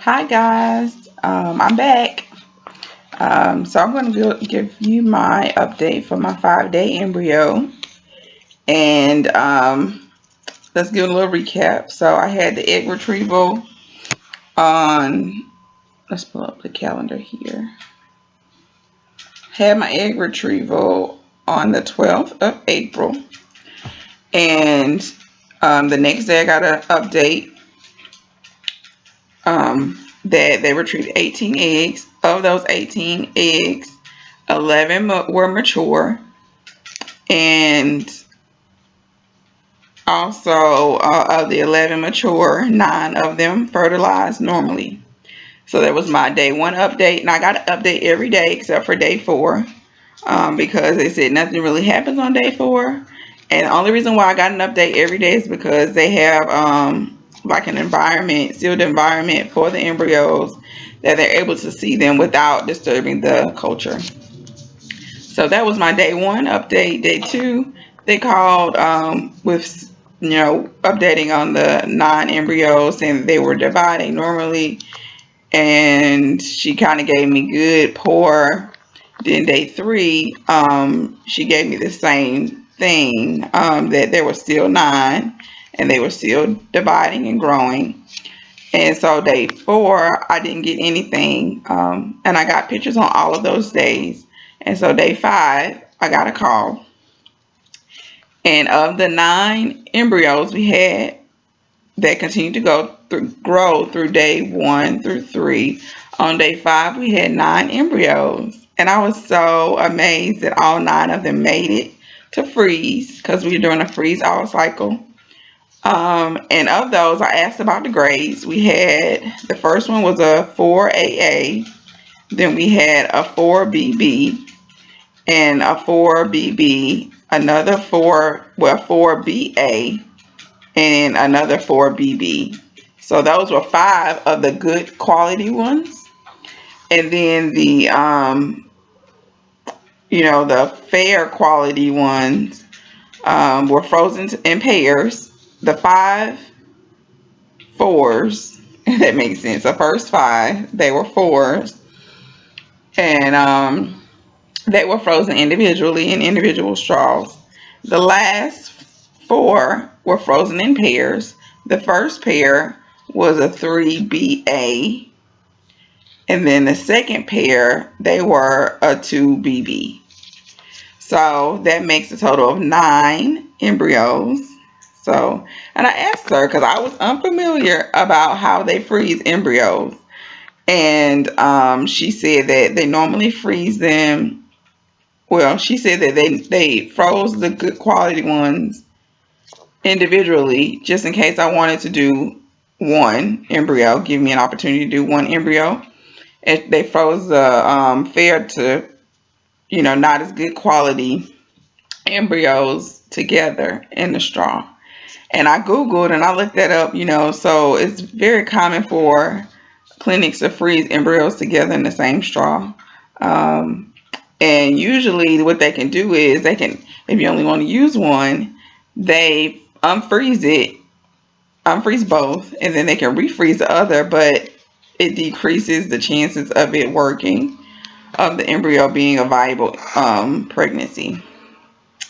Hi guys, I'm back. So I'm going to give you my update for my 5-day embryo, and let's give a little recap. So I had the egg retrieval on. Let's pull up the calendar here. Had my egg retrieval on the 12th of April, and the next day I got an update that they retrieved 18 eggs. Of those 18 eggs, 11 were mature, and also of the 11 mature, 9 of them fertilized normally. So that was my day 1 update, and I got an update every day except for day 4, because they said nothing really happens on day 4. And the only reason why I got an update every day is because they have like an environment, sealed environment for the embryos, that they're able to see them without disturbing the culture. So that was my day 1 update. Day 2, they called with updating on the 9 embryos, saying that they were dividing normally, and she kind of gave me good, poor. Then day 3, she gave me the same thing, that there were still 9 and they were still dividing and growing. And so day 4, I didn't get anything, and I got pictures on all of those days. And so day 5, I got a call. And of the 9 embryos we had that continued to grow through day 1 through 3, on day 5 we had 9 embryos. And I was so amazed that all 9 of them made it to freeze, because we were doing a freeze all cycle. And of those, I asked about the grades. We had, the first one was a 4AA, then we had a 4BB, and a 4BB, another 4BA, and another 4BB. So those were 5 of the good quality ones. And then the fair quality ones were frozen in pairs. The 5 fours, if that makes sense. The first 5, they were 4s, and they were frozen individually in individual straws. The last 4 were frozen in pairs. The first pair was a 3BA, and then the second pair, they were a 2BB. So that makes a total of 9 embryos. So, and I asked her because I was unfamiliar about how they freeze embryos. And she said that they normally freeze them. Well, she said that they froze the good quality ones individually, just in case I wanted to do one embryo, give me an opportunity to do one embryo. And they froze the fair to, not as good quality embryos together in the straw. And I Googled and I looked that up, so it's very common for clinics to freeze embryos together in the same straw. And usually what they can do is if you only want to use one, they unfreeze both, and then they can refreeze the other, but it decreases the chances of it working, of the embryo being a viable pregnancy.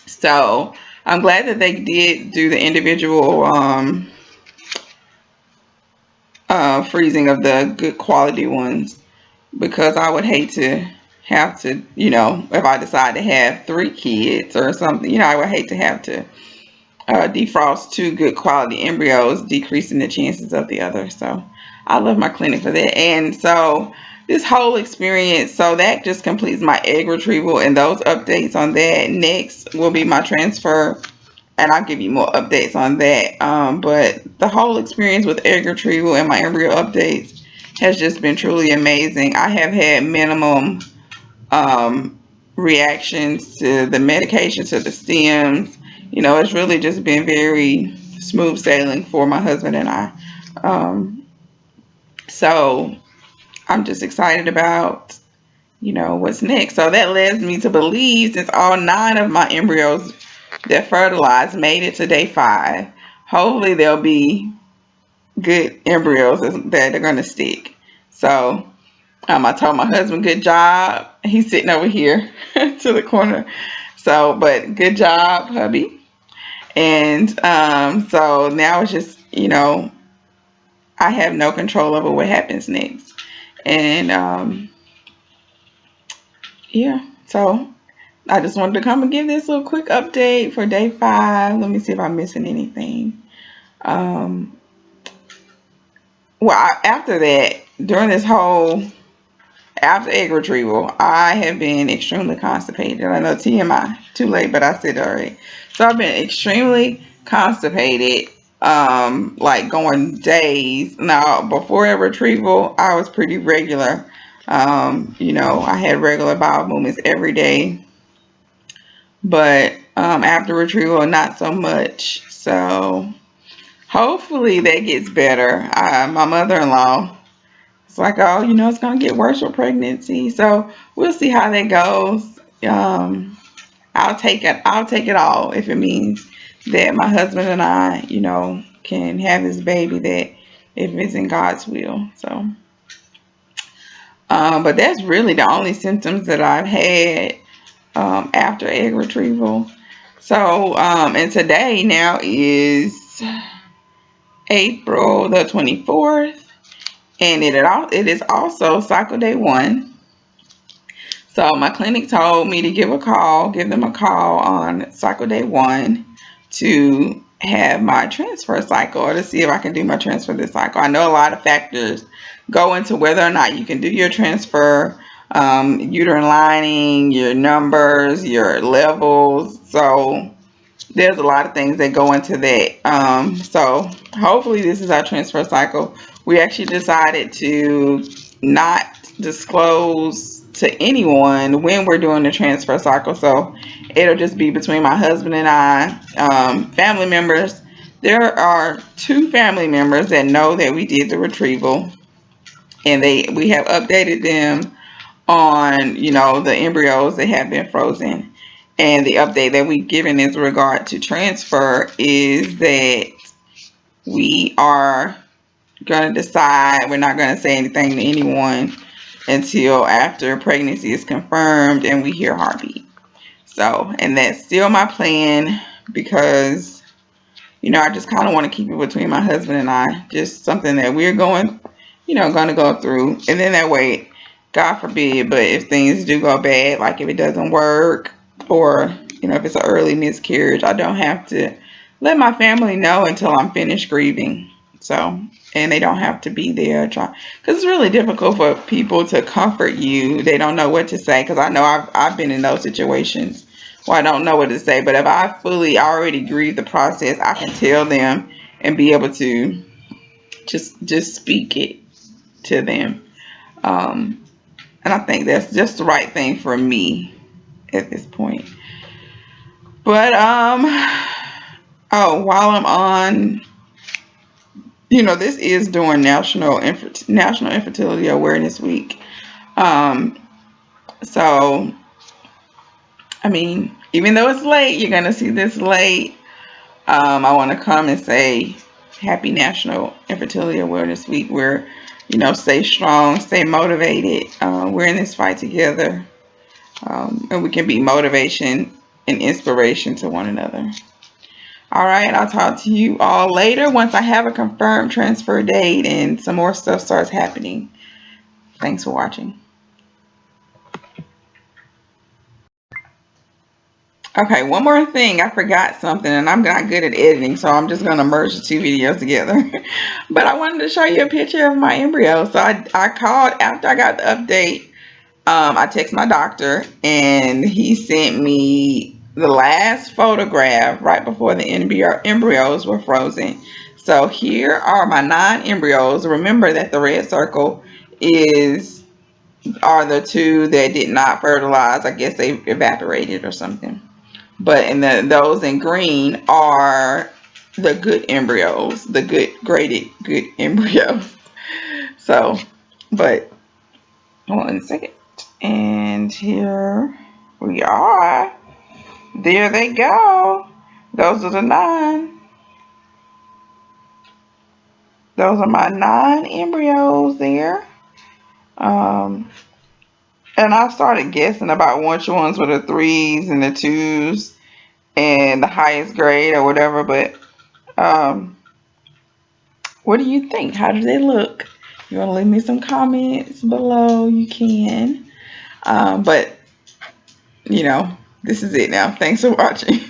So I'm glad that they did do the individual freezing of the good quality ones, because I would hate to have to, if I decide to have 3 kids or something, I would hate to have to defrost 2 good quality embryos, decreasing the chances of the other. So I love my clinic for that. And so this whole experience, so that just completes my egg retrieval and those updates on that. Next will be my transfer, and I'll give you more updates on that. But the whole experience with egg retrieval and my embryo updates has just been truly amazing. I have had minimum reactions to the medication, to the stems. It's really just been very smooth sailing for my husband and I. So I'm just excited about, what's next. So that leads me to believe, since all 9 of my embryos that fertilized made it to day 5, hopefully there'll be good embryos that are gonna stick. So I told my husband, good job. He's sitting over here to the corner. So, but good job, hubby. And so now it's just, I have no control over what happens next. And yeah, so I just wanted to come and give this little quick update for day 5. Let me see if I'm missing anything. Um, after that, during this whole after egg retrieval, I have been extremely constipated. I know TMI, too late, but I said it already. So I've been extremely constipated, like going days. Now, before egg retrieval, I was pretty regular. I had regular bowel movements every day, but after retrieval, not so much. So hopefully that gets better. My mother-in-law, it's like, oh, it's gonna get worse with pregnancy. So we'll see how that goes. I'll take it. I'll take it all if it means that my husband and I, can have this baby. That if it's in God's will. So, but that's really the only symptoms that I've had after egg retrieval. So, and today now is April the 24th, and it is also cycle day 1. So my clinic told me to give them a call on cycle day 1 to have my transfer cycle, or to see if I can do my transfer this cycle. I know a lot of factors go into whether or not you can do your transfer, uterine lining, your numbers, your levels. So there's a lot of things that go into that. So hopefully this is our transfer cycle. We actually decided to not disclose to anyone when we're doing the transfer cycle. So it'll just be between my husband and I. Family members, there are 2 family members that know that we did the retrieval, and we have updated them on, the embryos that have been frozen. And the update that we've given in regard to transfer is that we are going to decide, we're not going to say anything to anyone until after pregnancy is confirmed and we hear heartbeat. So, and that's still my plan, because, I just kind of want to keep it between my husband and I, just something that we're going to go through. And then that way, God forbid, but if things do go bad, like if it doesn't work, or, if it's an early miscarriage, I don't have to let my family know until I'm finished grieving. So, and they don't have to be there because it's really difficult for people to comfort you. They don't know what to say, because I know I've been in those situations where I don't know what to say. But if I fully already grieve the process, I can tell them and be able to just speak it to them. And I think that's just the right thing for me at this point. But while I'm on, this is during National Infertility Awareness Week. So I mean, even though it's late, you're gonna see this late. I want to come and say Happy National Infertility Awareness Week. We're, stay strong, stay motivated. We're in this fight together, and we can be motivation and inspiration to one another. All right, I'll talk to you all later once I have a confirmed transfer date and some more stuff starts happening. Thanks for watching. Okay, one more thing. I forgot something, and I'm not good at editing, so I'm just going to merge the 2 videos together. But I wanted to show you a picture of my embryo. So I called after I got the update. I texted my doctor, and he sent me the last photograph right before the embryos were frozen. So here are my 9 embryos. Remember that the red circle are the 2 that did not fertilize. I guess they evaporated or something. But those in green are the good embryos, the graded good embryos. So, but hold on a second. And here we are. There they go. Those are the 9. those are my 9 embryos there. Um, and I started guessing about which ones were the 3s and the 2s and the highest grade or whatever. But um, what do you think? How do they look? You want to leave me some comments below? You can. But, this is it now. Thanks for watching.